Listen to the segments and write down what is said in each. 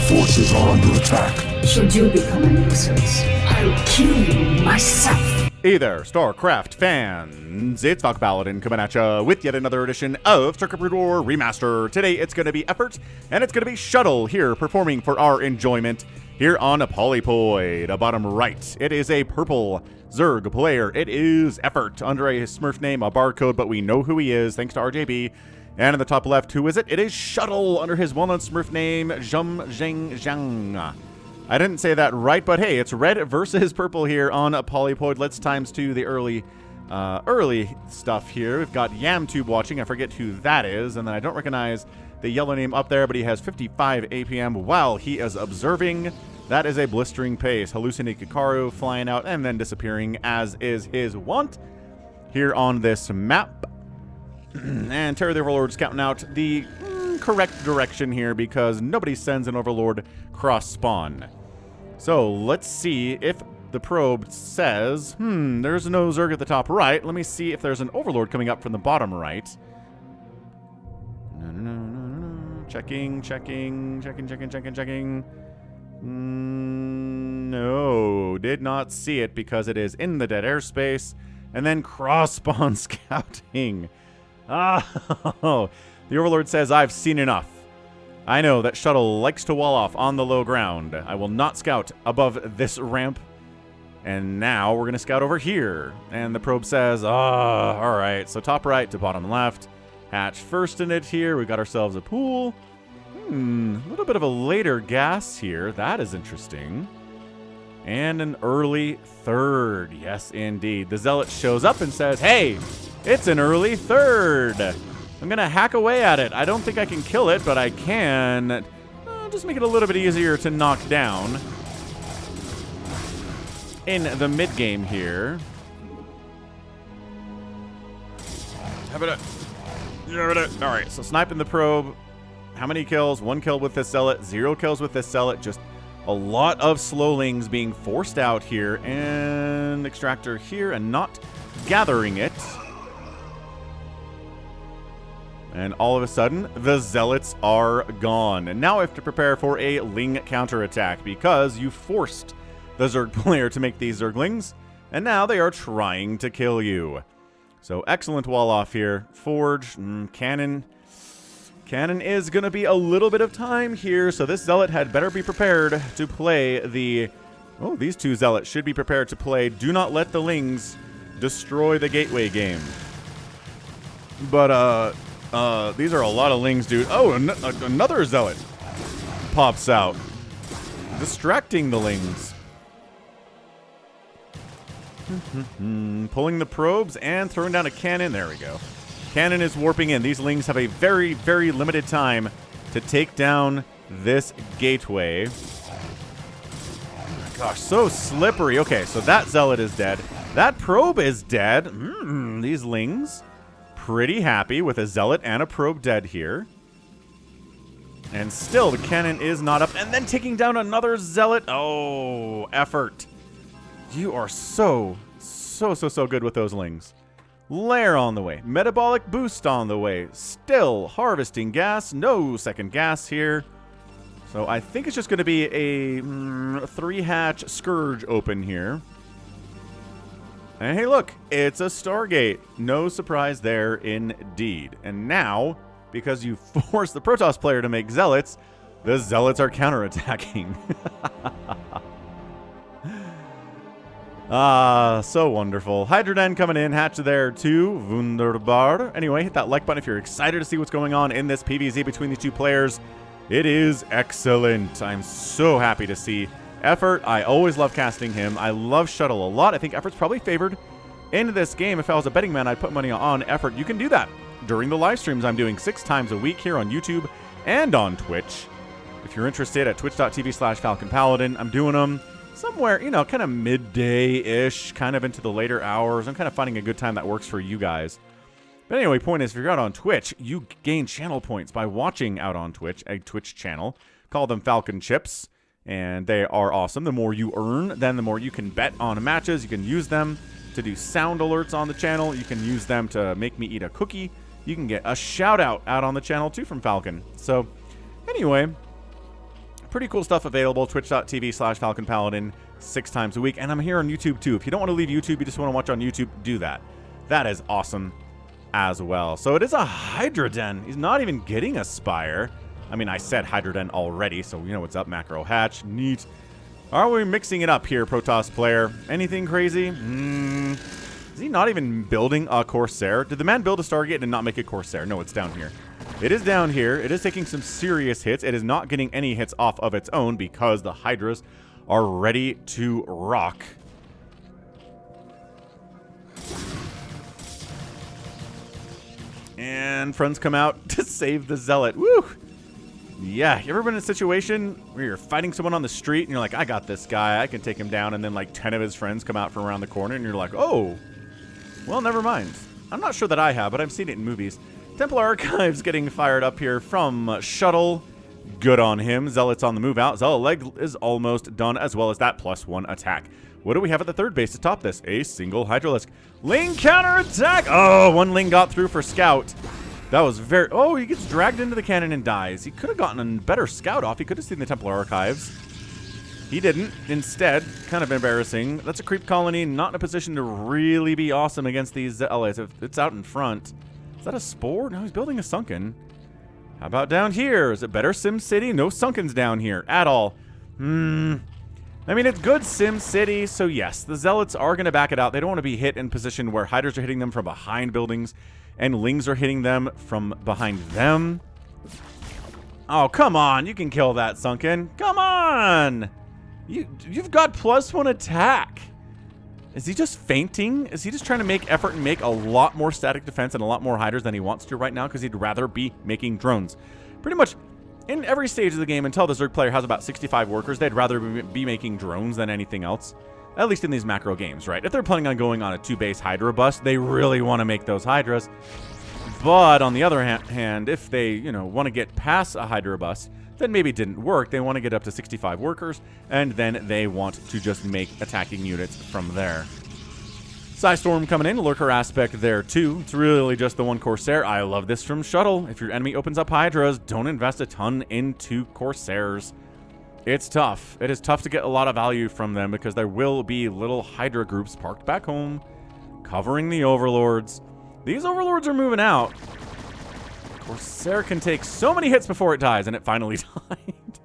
forces are under attack. Should you become a nuisance, I'll kill you myself. Hey there, StarCraft fans! It's Falcon Paladin coming at ya with yet another edition of StarCraft War Remaster. Today it's going to be Effort, and it's going to be Shuttle here performing for our enjoyment here on a Polypoid. Bottom right, it is a purple Zerg player. It is Effort under a Smurf name, a barcode, but we know who he is thanks to RJB. And in the top left, who is it? It is Shuttle under his well-known Smurf name, Zheng Zhang. I didn't say that right, but hey, it's red versus purple here on a Polypoid. Let's times two the early stuff here. We've got YamTube watching. I forget who that is, and then I don't recognize the yellow name up there, but he has 55 APM while he is observing. That is a blistering pace. Hallucinate Kikaru flying out and then disappearing, as is his wont here on this map. And Terror the Overlord scouting out the correct direction here because nobody sends an Overlord cross spawn. So let's see if the probe says, there's no Zerg at the top right. Let me see if there's an Overlord coming up from the bottom right. No. Checking. No, did not see it because it is in the dead airspace. And then cross spawn scouting. Oh, the Overlord says, I've seen enough. I know that Shuttle likes to wall off on the low ground. I will not scout above this ramp. And now we're going to scout over here. And the probe says, all right. So top right to bottom left. Hatch first in it here. We got ourselves a pool. A little bit of a later gas here. That is interesting. And an early third. Yes, indeed. The Zealot shows up and says, hey, it's an early third. I'm going to hack away at it. I don't think I can kill it, but I can just make it a little bit easier to knock down in the mid-game here. All right, so sniping the probe. How many kills? 1 kill with this Zealot, 0 kills with this Zealot. Just a lot of slowlings being forced out here. And Extractor here and not gathering it. And all of a sudden, the Zealots are gone. And now I have to prepare for a Ling counterattack because you forced the Zerg player to make these Zerglings. And now they are trying to kill you. So excellent wall off here. Forge, Cannon. Cannon is going to be a little bit of time here. So this Zealot had better be prepared to play the... Oh, these two Zealots should be prepared to play Do Not Let the Lings Destroy the Gateway game. But, these are a lot of Lings, dude. Oh, another Zealot pops out, distracting the Lings. Pulling the probes and throwing down a cannon. There we go. Cannon is warping in. These Lings have a very, very limited time to take down this gateway. Oh my gosh, so slippery. Okay, so that Zealot is dead. That probe is dead. These Lings pretty happy with a Zealot and a probe dead here. And still, the cannon is not up. And then taking down another Zealot. Oh, Effort. You are so good with those Lings. Lair on the way. Metabolic boost on the way. Still harvesting gas. No second gas here. So I think it's just going to be a 3-hatch Scourge open here. And hey, look, it's a Stargate. No surprise there indeed. And now, because you forced the Protoss player to make Zealots, the Zealots are counterattacking. So wonderful. Hydroden coming in, hatch there too. Wunderbar. Anyway, hit that like button if you're excited to see what's going on in this PvZ between these two players. It is excellent. I'm so happy to see Effort. I always love casting him. I love Shuttle a lot. I think Effort's probably favored in this game. If I was a betting man, I'd put money on Effort. You can do that during the live streams I'm doing 6 times a week here on YouTube and on Twitch. If you're interested, at twitch.tv/Falcon Paladin. I'm doing them somewhere, kind of midday-ish, kind of into the later hours. I'm kind of finding a good time that works for you guys. But anyway, point is, if you're out on Twitch, you gain channel points by watching out on Twitch, a Twitch channel. Call them Falcon Chips, and they are awesome. The more you earn, then the more you can bet on matches. You can use them to do sound alerts on the channel. You can use them to make me eat a cookie. You can get a shout-out out on the channel, too, from Falcon. So, anyway, Pretty cool stuff available. Twitch.tv/Falcon Paladin 6 times a week. And I'm here on YouTube too. If you don't want to leave YouTube, you just want to watch on YouTube, do that. That is awesome as well. So it is a Hydra Den. He's not even getting a Spire. I mean, I said Hydra Den already, so you know what's up, Macro Hatch. Neat. Are we mixing it up here, Protoss player? Anything crazy? Is he not even building a Corsair? Did the man build a Stargate and not make a Corsair? No, it's down here. It is down here. It is taking some serious hits. It is not getting any hits off of its own because the Hydras are ready to rock. And friends come out to save the Zealot. Woo! Yeah, you ever been in a situation where you're fighting someone on the street and you're like, I got this guy, I can take him down, and then like 10 of his friends come out from around the corner and you're like, oh, well, never mind. I'm not sure that I have, but I've seen it in movies. Templar Archives getting fired up here from Shuttle. Good on him. Zealot's on the move out. Zealot leg is almost done, as well as that +1 attack. What do we have at the third base to top this? A single Hydralisk. Ling counterattack! Oh, one Ling got through for Scout. That was very... Oh, he gets dragged into the cannon and dies. He could have gotten a better Scout off. He could have seen the Templar Archives. He didn't. Instead, kind of embarrassing. That's a creep colony, not in a position to really be awesome against these Zealots. If it's out in front. Is that a Spore? No, he's building a Sunken. How about down here? Is it better Sim City? No Sunkens down here at all. I mean, it's good Sim City, so yes, the Zealots are going to back it out. They don't want to be hit in position where Hydras are hitting them from behind buildings and Lings are hitting them from behind them. Oh, come on. You can kill that Sunken. Come on. You've got +1 attack. Is he just fainting? Is he just trying to make effort and make a lot more static defense and a lot more Hydras than he wants to right now because he'd rather be making drones? Pretty much in every stage of the game until the Zerg player has about 65 workers, they'd rather be making drones than anything else. At least in these macro games, right? If they're planning on going on a 2-base Hydra bust, they really want to make those Hydras. But on the other hand, if they, you know, want to get past a Hydra bust, then maybe it didn't work. They want to get up to 65 workers, and then they want to just make attacking units from there. Psystorm coming in, Lurker aspect there too. It's really just the one Corsair. I love this from Shuttle. If your enemy opens up Hydras, don't invest a ton into Corsairs. It's tough. It is tough to get a lot of value from them because there will be little Hydra groups parked back home, covering the Overlords. These Overlords are moving out. Corsair can take so many hits before it dies, and it finally died.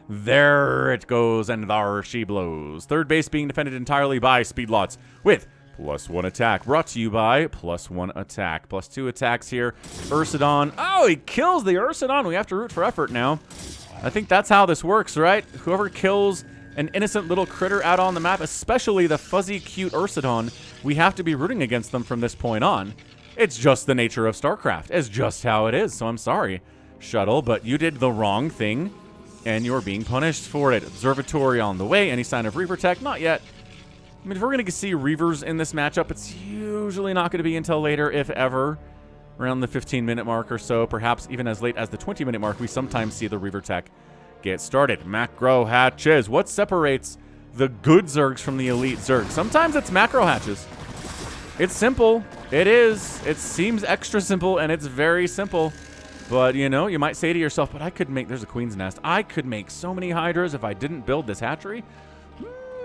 There it goes, and there she blows. Third base being defended entirely by Speedlots with +1 attack. Brought to you by +1 attack. +2 attacks here. Ursidon. Oh, he kills the Ursidon. We have to root for effort now. I think that's how this works, right? Whoever kills an innocent little critter out on the map, especially the fuzzy, cute Ursidon, we have to be rooting against them from this point on. It's just the nature of StarCraft. It's just how it is, so I'm sorry, Shuttle, but you did the wrong thing, and you're being punished for it. Observatory on the way. Any sign of Reaver tech? Not yet. I mean, if we're going to see Reavers in this matchup, it's usually not going to be until later, if ever. Around the 15-minute mark or so, perhaps even as late as the 20-minute mark, we sometimes see the Reaver tech get started. Macro hatches. What separates the good Zergs from the elite Zergs? Sometimes it's macro hatches. It's simple. It is. It seems extra simple, and it's very simple. But, you know, you might say to yourself, but I could make... There's a Queen's Nest. I could make so many Hydras if I didn't build this hatchery.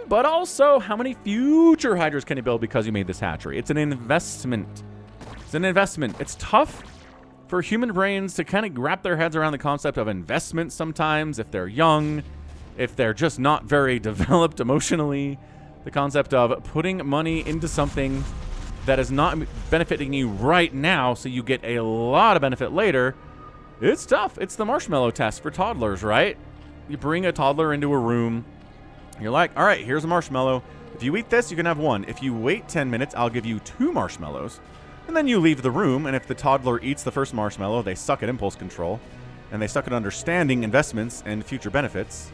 But also, how many future Hydras can you build because you made this hatchery? It's an investment. It's an investment. It's tough for human brains to kind of wrap their heads around the concept of investment sometimes if they're young, if they're just not very developed emotionally. The concept of putting money into something that is not benefiting you right now so you get a lot of benefit later. It's tough. It's the marshmallow test for toddlers, right? You bring a toddler into a room. You're like, all right, here's a marshmallow. If you eat this, you can have one. If you wait 10 minutes, I'll give you 2 marshmallows. And then you leave the room, and if the toddler eats the first marshmallow, they suck at impulse control, and they suck at understanding investments and future benefits.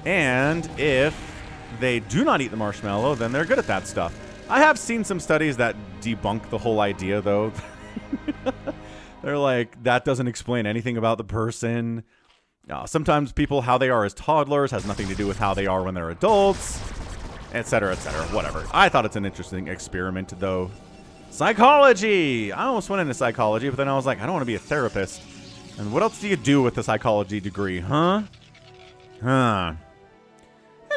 And if they do not eat the marshmallow, then they're good at that stuff. I have seen some studies that debunk the whole idea, though. They're like, that doesn't explain anything about the person. Sometimes people, how they are as toddlers has nothing to do with how they are when they're adults, etc., etc., whatever. I thought it's an interesting experiment, though. Psychology! I almost went into psychology, but then I was like, I don't want to be a therapist. And what else do you do with a psychology degree, huh? Huh.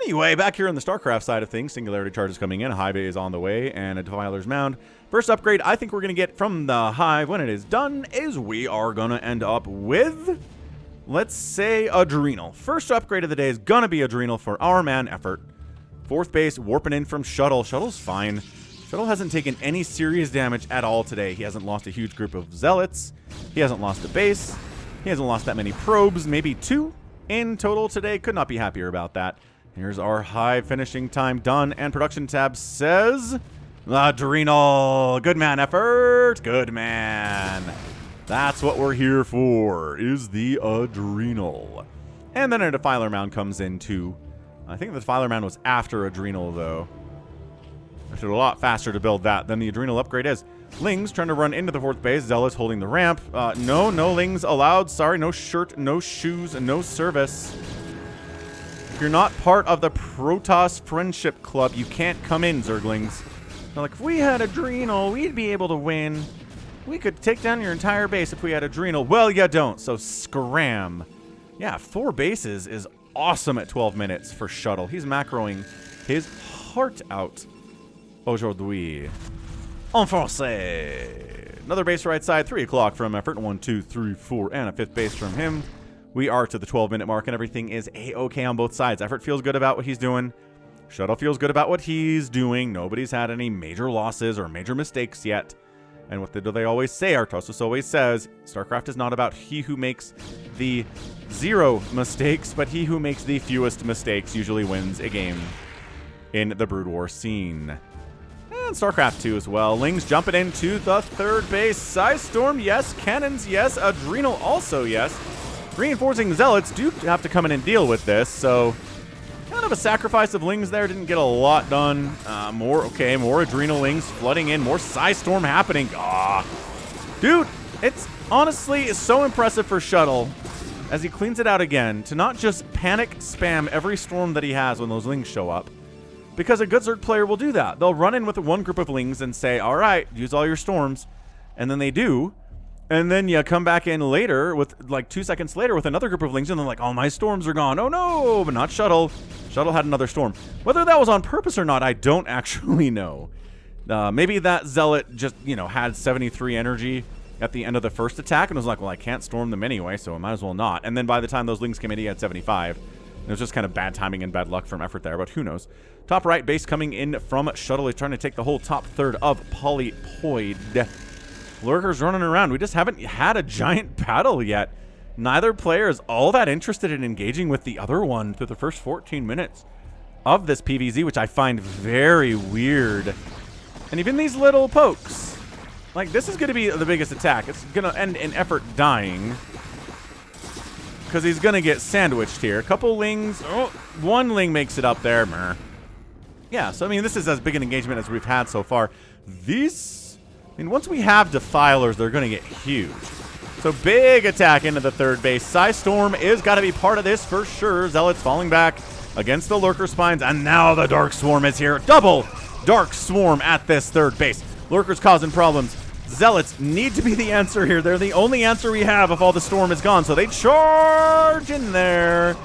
Anyway, back here on the StarCraft side of things, Singularity Charge is coming in, a Hive is on the way, and a Defiler's Mound. First upgrade I think we're going to get from the Hive when it is done is we are going to end up with, let's say, Adrenal. First upgrade of the day is going to be Adrenal for our man Effort. Fourth base, warping in from Shuttle. Shuttle's fine. Shuttle hasn't taken any serious damage at all today. He hasn't lost a huge group of Zealots. He hasn't lost a base. He hasn't lost that many probes, maybe 2 in total today. Could not be happier about that. Here's our Hive finishing time done, and production tab says, Adrenal. Good man, Effort. Good man. That's what we're here for, is the Adrenal. And then a Defiler Mound comes in too. I think the Defiler Mound was after Adrenal though. It's a lot faster to build that than the Adrenal upgrade is. Lings trying to run into the 4th base. Zealous holding the ramp. No Lings allowed. Sorry, no shirt, no shoes, no service. If you're not part of the Protoss Friendship Club, you can't come in, Zerglings. They're like, if we had Adrenal, we'd be able to win. We could take down your entire base if we had Adrenal. Well, you don't, so scram. Yeah, 4 bases is awesome at 12 minutes for Shuttle. He's macroing his heart out. Aujourd'hui. En français. Another base right side, 3 o'clock from Effort. 1, 2, 3, 4, and a 5th base from him. We are to the 12-minute mark, and everything is A-okay on both sides. Effort feels good about what he's doing. Shuttle feels good about what he's doing. Nobody's had any major losses or major mistakes yet. And what do they always say? Artosis always says, StarCraft is not about he who makes the 0 mistakes, but he who makes the fewest mistakes usually wins a game in the Brood War scene. And StarCraft 2 as well. Lings jumping into the 3rd base. Storm, yes. Cannons, yes. Adrenal, also yes. Reinforcing Zealots do have to come in and deal with this, so kind of a sacrifice of Lings there. Didn't get a lot done. More Adrenal Lings flooding in. More Storm happening. Dude, it's honestly so impressive for Shuttle as he cleans it out again to not just panic spam every storm that he has when those Lings show up. Because a good Zerg player will do that. They'll run in with one group of Lings and say, all right, use all your storms. And then they do. And then you come back in later, with like 2 seconds later, with another group of Lings, and they're like, all my storms are gone. Oh no, but not Shuttle. Shuttle had another storm. Whether that was on purpose or not, I don't actually know. Maybe that Zealot just, had 73 energy at the end of the first attack and was like, well, I can't storm them anyway, so I might as well not. And then by the time those Lings came in, he had 75. It was just kind of bad timing and bad luck from Effort there, but who knows. Top right base coming in from Shuttle. He's trying to take the whole top third of Polypoid. Lurkers running around. We just haven't had a giant battle yet. Neither player is all that interested in engaging with the other one through the first 14 minutes of this PvZ, which I find very weird. And even these little pokes. Like, this is going to be the biggest attack. It's going to end in Effort dying, because he's going to get sandwiched here. A couple Lings. Oh, one Ling makes it up there. Meh. Yeah, so, I mean, this is as big an engagement as we've had so far. Once we have Defilers, they're going to get huge. So, big attack into the 3rd base. Storm is got to be part of this for sure. Zealots falling back against the Lurker Spines. And now the Dark Swarm is here. Double Dark Swarm at this 3rd base. Lurkers causing problems. Zealots need to be the answer here. They're the only answer we have if all the storm is gone. So they charge in there,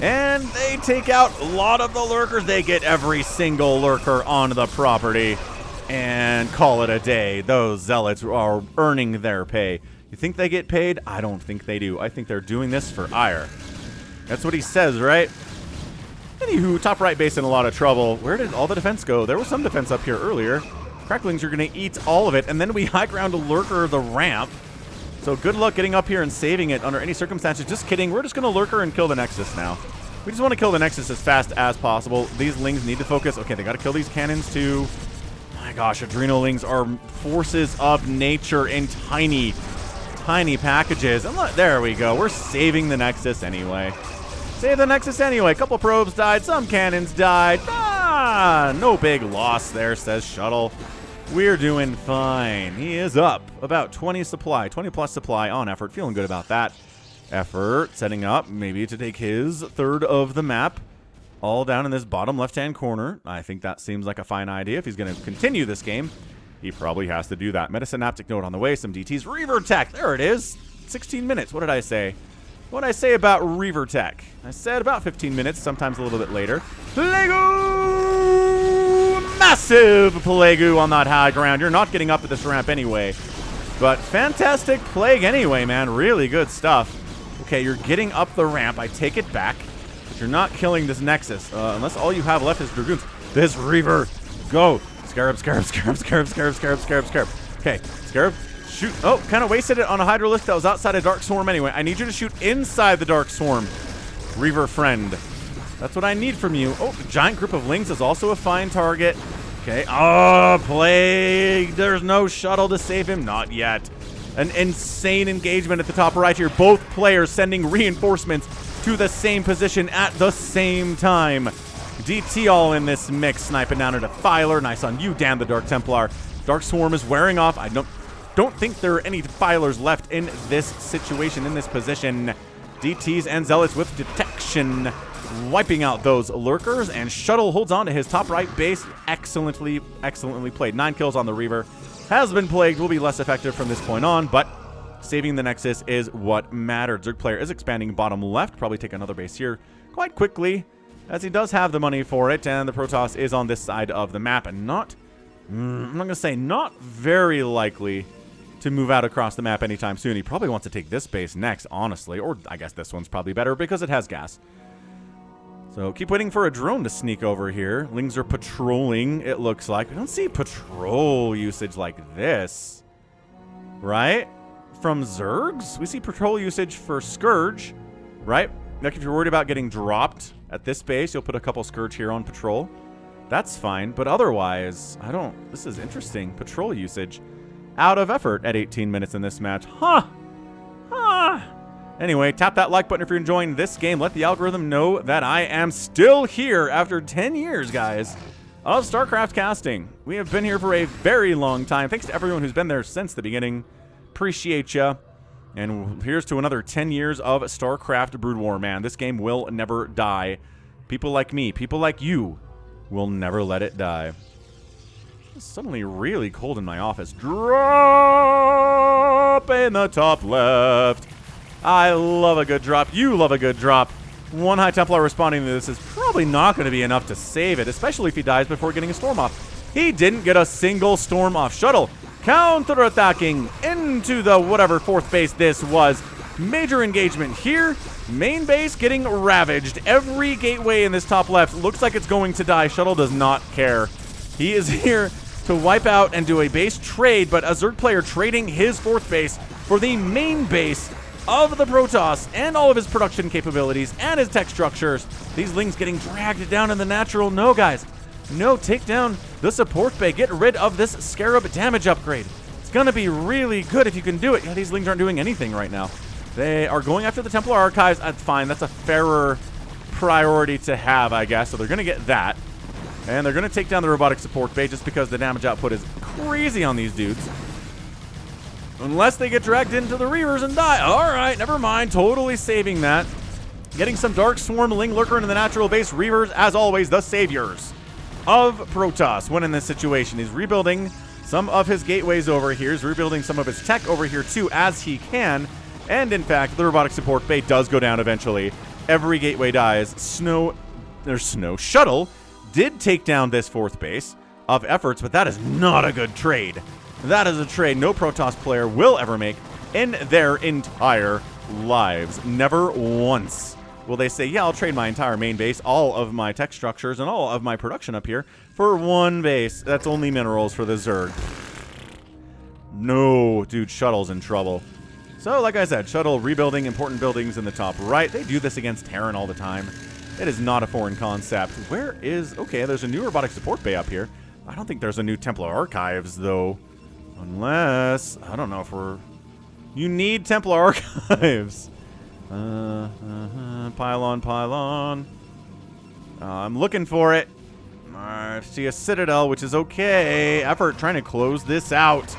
and they take out a lot of the Lurkers. They get every single Lurker on the property and call it a day. Those Zealots are earning their pay. You think they get paid? I don't think they do. I think they're doing this for ire. That's what he says, right? Anywho, top right base in a lot of trouble. Where did all the defense go? There was some defense up here earlier. Cracklings are going to eat all of it, and then we high ground a Lurker the ramp. So good luck getting up here and saving it under any circumstances. Just kidding. We're just going to Lurker and kill the Nexus now. We just want to kill the Nexus as fast as possible. These Lings need to focus. Okay, they got to kill these cannons too. My gosh, Adrenal Lings are forces of nature in tiny, tiny packages. And look, there we go. We're saving the Nexus anyway. Save the Nexus anyway. A couple probes died. Some cannons died. No big loss there, says Shuttle. We're doing fine. He is up about 20 plus supply on Effort. Feeling good about that. Effort setting up maybe to take his 3rd of the map. All down in this bottom left-hand corner. I think that seems like a fine idea. If he's going to continue this game, he probably has to do that. Metasynaptic node on the way. Some DTs. Reaver tech. There it is. 16 minutes. What did I say? What did I say about Reaver Tech? I said about 15 minutes, sometimes a little bit later. Plague-oo! Massive Plague-oo on that high ground. You're not getting up at this ramp anyway. But fantastic Plague anyway, man. Really good stuff. Okay, you're getting up the ramp. I take it back. But you're not killing this Nexus. Unless all you have left is Dragoons. This Reaver. Go. Scarab, Scarab, Scarab, Scarab, Scarab, Scarab, Scarab, Scarab. Okay, Scarab. Shoot. Oh, kind of wasted it on a Hydralisk that was outside a Dark Swarm anyway. I need you to shoot inside the Dark Swarm. Reaver friend. That's what I need from you. Oh, the giant group of Lings is also a fine target. Okay. Oh, Plague. There's no shuttle to save him. Not yet. An insane engagement at the top right here. Both players sending reinforcements to the same position at the same time. DT all in this mix. Sniping down at a Filer. Nice on you, Dan the Dark Templar. Dark Swarm is wearing off. I don't think there are any Filers left in this situation, in this position. DTs and Zealots with detection, wiping out those lurkers, and Shuttle holds on to his top right base. Excellently played. 9 kills on the Reaver. Has been plagued, will be less effective from this point on, but saving the Nexus is what mattered. Zerg player is expanding bottom left, probably take another base here quite quickly, as he does have the money for it, and the Protoss is on this side of the map, and not, I'm not going to say not very likely to move out across the map anytime soon. He probably wants to take this base next, honestly. Or I guess this one's probably better because it has gas. So keep waiting for a drone to sneak over here. Lings are patrolling, it looks like. We don't see patrol usage like this. Right? From Zergs? We see patrol usage for Scourge. Right? Like if you're worried about getting dropped at this base, you'll put a couple Scourge here on patrol. That's fine. But otherwise, this is interesting. Patrol usage. Out of effort at 18 minutes in this match. Anyway, tap that like button if you're enjoying this game. Let the algorithm know that I am still here after 10 years, guys, of StarCraft casting. We have been here for a very long time. Thanks to everyone who's been there since the beginning. Appreciate ya. And here's to another 10 years of StarCraft Brood War, man. This game will never die. People like me, people like you, will never let it die. It's suddenly really cold in my office. Drop in the top left. I love a good drop. You love a good drop. One High Templar responding to this is probably not going to be enough to save it, especially if he dies before getting a storm off. He didn't get a single storm off. Shuttle counter-attacking into the whatever fourth base this was. Major engagement here. Main base getting ravaged. Every gateway in this top left looks like it's going to die. Shuttle does not care. He is here to wipe out and do a base trade, but a Zerg player trading his fourth base for the main base of the Protoss and all of his production capabilities and his tech structures. These Lings getting dragged down in the natural. No, guys. No, take down the support bay. Get rid of this Scarab damage upgrade. It's going to be really good if you can do it. Yeah, these Lings aren't doing anything right now. They are going after the Templar Archives. That's fine. That's a fairer priority to have, I guess. So they're going to get that. And they're going to take down the robotic support bay just because the damage output is crazy on these dudes. Unless they get dragged into the Reavers and die. All right, never mind. Totally saving that. Getting some Dark Swarm Ling Lurker into the natural base. Reavers, as always, the saviors of Protoss when in this situation. He's rebuilding some of his gateways over here. He's rebuilding some of his tech over here, too, as he can. And, in fact, the robotic support bay does go down eventually. Every gateway dies. Shuttle did take down this fourth base of efforts, but that is not a good trade. That is a trade no Protoss player will ever make in their entire lives. Never once will they say, yeah, I'll trade my entire main base, all of my tech structures, and all of my production up here for one base. That's only minerals for the Zerg. No, dude, Shuttle's in trouble. So, like I said, Shuttle rebuilding important buildings in the top right. They do this against Terran all the time. It is not a foreign concept. Where is... Okay, there's a new robotic support bay up here. I don't think there's a new Templar Archives, though. Unless... I don't know if we're... You need Templar Archives. Pylon. I'm looking for it. I see a Citadel, which is okay. Effort trying to close this out.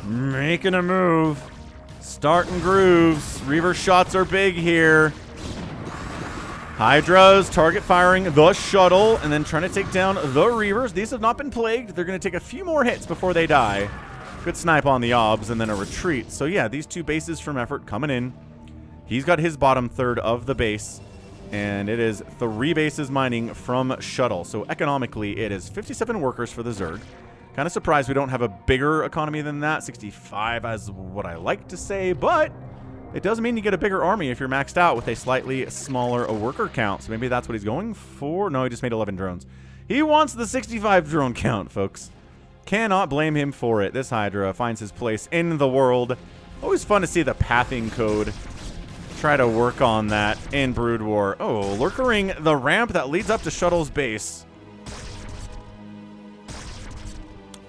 Making a move. Starting grooves. Reaver shots are big here. Hydras target firing the Shuttle and then trying to take down the Reavers. These have not been plagued. They're going to take a few more hits before they die. Good snipe on the Obs and then a retreat. So yeah, these two bases from effort coming in. He's got his bottom third of the base, and it is 3 bases mining from Shuttle. So economically, it is 57 workers for the Zerg. Kind of surprised we don't have a bigger economy than that. 65 as what I like to say, but it does mean you get a bigger army if you're maxed out with a slightly smaller worker count. So maybe that's what he's going for. No, he just made 11 drones. He wants the 65 drone count, folks. Cannot blame him for it. This Hydra finds his place in the world. Always fun to see the pathing code. Try to work on that in Brood War. Oh, lurkering the ramp that leads up to Shuttle's base.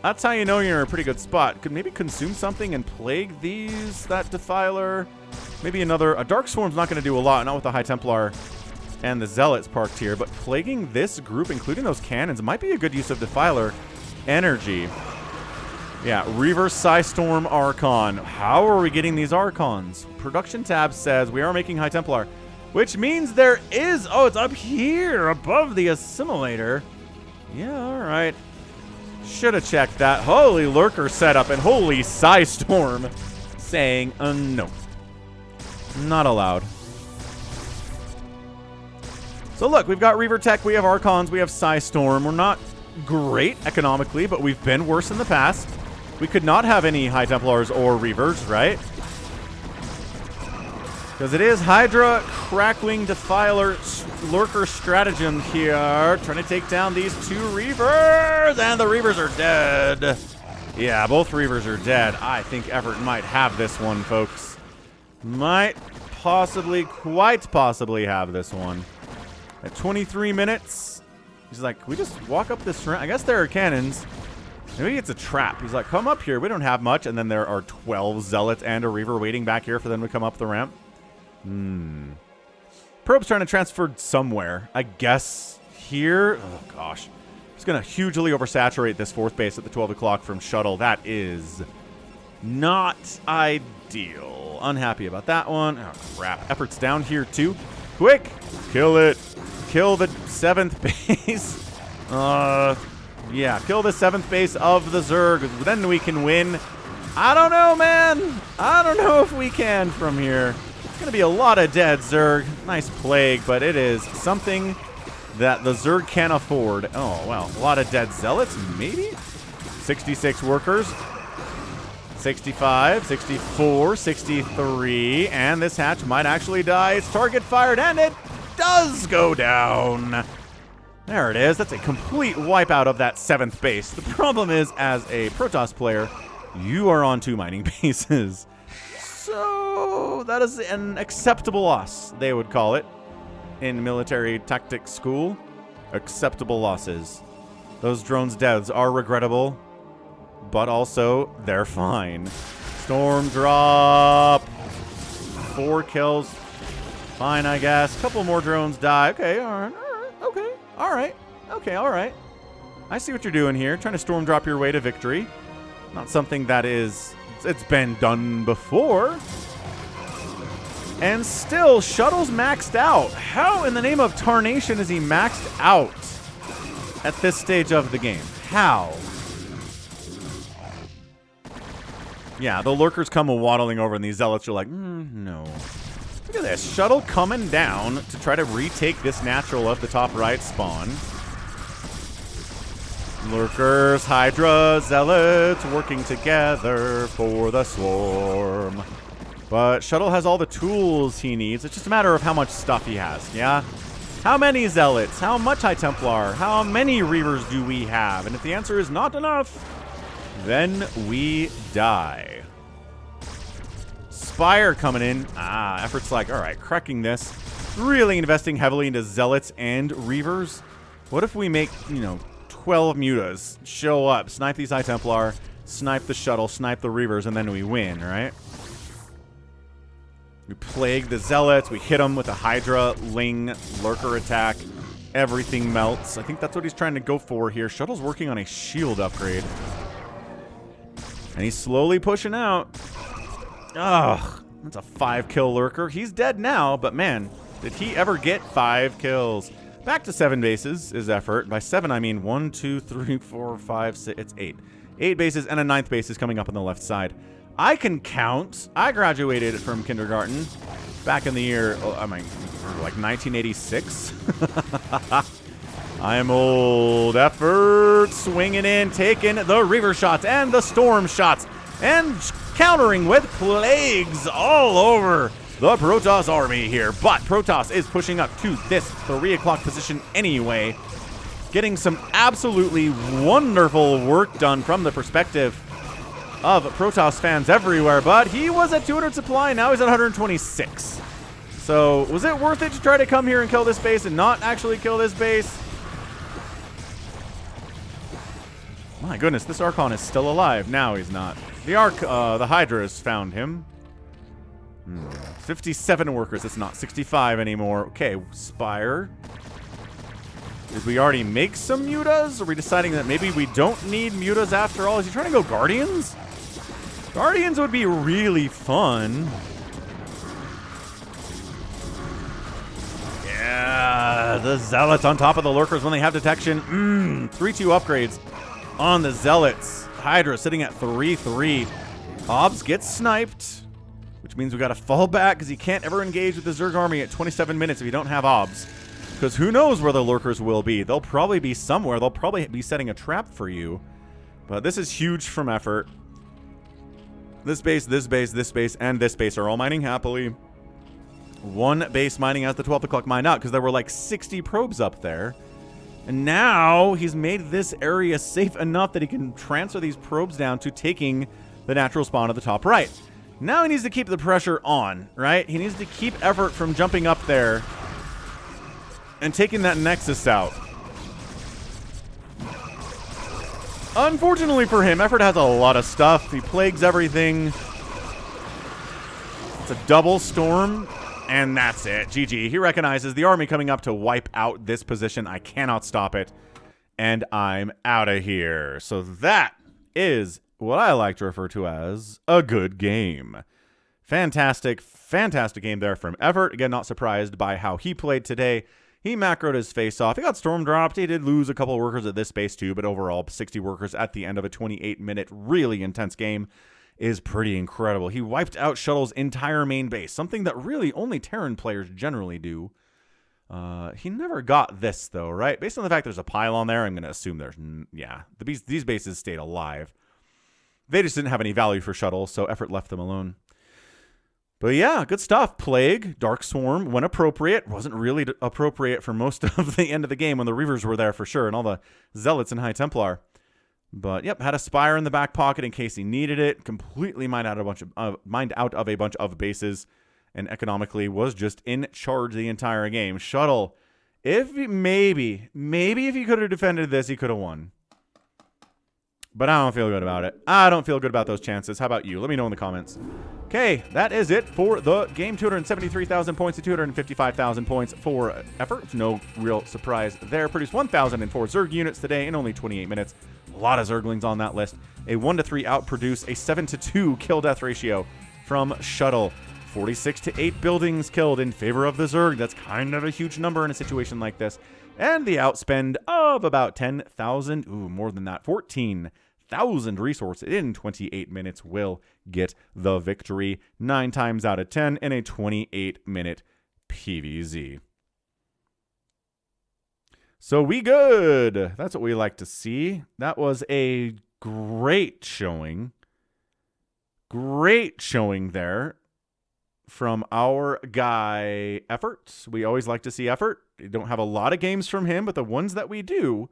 That's how you know you're in a pretty good spot. Could maybe consume something and plague these, that Defiler. Maybe another. A Dark Swarm's not going to do a lot, not with the High Templar and the Zealots parked here. But plaguing this group, including those cannons, might be a good use of Defiler energy. Yeah, Reaver, Psystorm, Archon. How are we getting these Archons? Production tab says we are making High Templar, which means there is... Oh, it's up here above the assimilator. Yeah, all right. Should have checked that. Holy lurker setup and holy Psystorm saying no. Not allowed. So look, we've got Reaver Tech, we have Archons, we have Psystorm. We're not great economically, but we've been worse in the past. We could not have any High Templars or Reavers, right? Because it is Hydra, Crackwing, Defiler, Lurker stratagem here. Trying to take down these 2 Reavers. And the Reavers are dead. Yeah, both Reavers are dead. I think Everett might have this one, folks. Might possibly, quite possibly have this one. At 23 minutes, he's like, can we just walk up this ramp? I guess there are cannons. Maybe it's a trap. He's like, come up here. We don't have much. And then there are 12 Zealots and a Reaver waiting back here for them to come up the ramp. Probe's trying to transfer somewhere. I guess here. Oh, gosh. It's going to hugely oversaturate this 4th base at the 12 o'clock from Shuttle. That is not ideal. Unhappy about that one. Oh, crap. Effort's down here, too. Quick. Kill it. Kill the 7th base. Yeah, kill the 7th base of the Zerg. Then we can win. I don't know, man. I don't know if we can from here. It's going to be a lot of dead Zerg. Nice plague, but it is something that the Zerg can afford. Oh, well, a lot of dead Zealots, maybe? 66 workers. 65, 64, 63, and this hatch might actually die. It's target fired, and it does go down. There it is. That's a complete wipeout of that 7th base. The problem is, as a Protoss player, you are on 2 mining bases. So that is an acceptable loss, they would call it, in military tactics school. Acceptable losses. Those drones' deaths are regrettable, but also they're fine. Storm drop. 4 kills. Fine, I guess. Couple more drones die. Okay, all right, okay, all right, okay, all right. I see what you're doing here. Trying to storm drop your way to victory. Not something that is... It's been done before. And still, Shuttle's maxed out. How in the name of tarnation is he maxed out at this stage of the game? How? Yeah, the lurkers come waddling over and these zealots are like, no. Look at this. Shuttle coming down to try to retake this natural of the top right spawn. Lurkers, Hydra, Zealots working together for the swarm. But Shuttle has all the tools he needs. It's just a matter of how much stuff he has, yeah? How many Zealots? How much High Templar? How many Reavers do we have? And if the answer is not enough, then we die. Spire coming in. Effort's like, all right, cracking this. Really investing heavily into Zealots and Reavers. What if we make, 12 mutas show up, snipe these High Templar, snipe the Shuttle, snipe the Reavers, and then we win, right? We plague the Zealots, we hit them with a Hydra, Ling, Lurker attack, everything melts. I think that's what he's trying to go for here. Shuttle's working on a shield upgrade. And he's slowly pushing out. Ugh, that's a 5-kill Lurker. He's dead now, but man, did he ever get 5 kills? Back to 7 bases is effort. By 7, I mean 1, 2, 3, 4, 5, 6. It's 8. 8 bases and a 9th base is coming up on the left side. I can count. I graduated from kindergarten back in the year, I mean, like 1986. I'm old. Effort swinging in, taking the Reaver shots and the Storm shots, and countering with plagues all over the Protoss army here. But Protoss is pushing up to this 3 o'clock position anyway, getting some absolutely wonderful work done from the perspective of Protoss fans everywhere. But he was at 200 supply, now he's at 126. So was it worth it to try to come here and kill this base and not actually kill this base? My goodness, this Archon is still alive. Now he's not. The Hydra has found him. 57 workers. It's not 65 anymore. Okay, Spire. Did we already make some mutas? Are we deciding that maybe we don't need mutas after all? Is he trying to go Guardians? Guardians would be really fun. Yeah, the Zealots on top of the Lurkers when they have detection. 3-2 upgrades on the Zealots. Hydra sitting at 3-3. Obs gets sniped, which means we got to fall back because you can't ever engage with the Zerg army at 27 minutes if you don't have Obs. Because who knows where the Lurkers will be. They'll probably be somewhere. They'll probably be setting a trap for you. But this is huge from effort. This base, this base, this base, and this base are all mining happily. One base mining as the 12 o'clock mined out because there were like 60 probes up there. And now he's made this area safe enough that he can transfer these probes down to taking the natural spawn at the top right. Now he needs to keep the pressure on, right? He needs to keep effort from jumping up there and taking that Nexus out. Unfortunately for him, effort has a lot of stuff. He plagues everything. It's a double storm. And that's it. GG. He recognizes the army coming up to wipe out this position. I cannot stop it. And I'm out of here. So that is what I like to refer to as a good game. Fantastic, fantastic game there from Effort. Again, not surprised by how he played today. He macroed his face off. He got storm dropped. He did lose a couple of workers at this base too, but overall 60 workers at the end of a 28-minute really intense game is pretty incredible. He wiped out Shuttle's entire main base, something that really only Terran players generally do. He never got this, though, right? Based on the fact there's a pylon there, I'm going to assume there's... Yeah, these bases stayed alive. They just didn't have any value for Shuttle, so Effort left them alone. But yeah, good stuff. Plague, Dark Swarm, when appropriate. Wasn't really appropriate for most of the end of the game when the Reavers were there for sure, and all the Zealots and High Templar. But yep, had a Spire in the back pocket in case he needed it. Completely mined out of a bunch of bases, and economically was just in charge the entire game. Shuttle, if maybe if he could have defended this, he could have won. But I don't feel good about it. I don't feel good about those chances. How about you? Let me know in the comments. Okay, that is it for the game. 273,000 points to 255,000 points for Effort. No real surprise there. Produced 1,004 Zerg units today in only 28 minutes. A lot of Zerglings on that list. A 1-3 outproduce, a 7-2 kill death ratio from Shuttle. 46 to 8 buildings killed in favor of the Zerg. That's kind of a huge number in a situation like this. And the outspend of about 10,000, more than that, 14,000 resources in 28 minutes will get the victory 9 times out of 10 in a 28-minute PvZ. So we good. That's what we like to see. That was a great showing. Great showing there from our guy Effort. We always like to see Effort. We don't have a lot of games from him, but the ones that we do,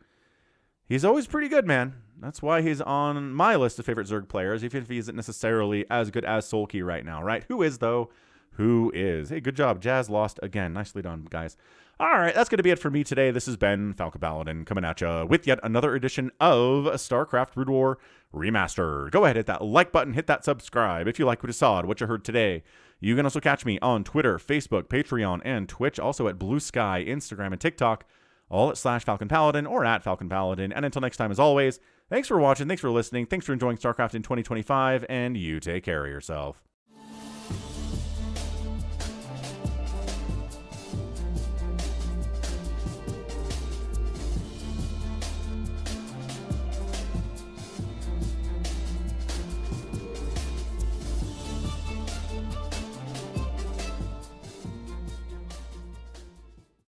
he's always pretty good, man. That's why he's on my list of favorite Zerg players, even if he isn't necessarily as good as Sulky right now, right? Who is, though? Who is? Hey, good job. Jazz lost again. Nicely done, guys. All right, that's going to be it for me today. This has been Falcon Paladin coming at you with yet another edition of StarCraft Brood War Remastered. Go ahead, hit that like button, hit that subscribe if you like what you saw and what you heard today. You can also catch me on Twitter, Facebook, Patreon, and Twitch, also at Blue Sky, Instagram, and TikTok, all at /Falcon Paladin or at Falcon Paladin. And until next time, as always, thanks for watching, thanks for listening, thanks for enjoying StarCraft in 2025, and you take care of yourself.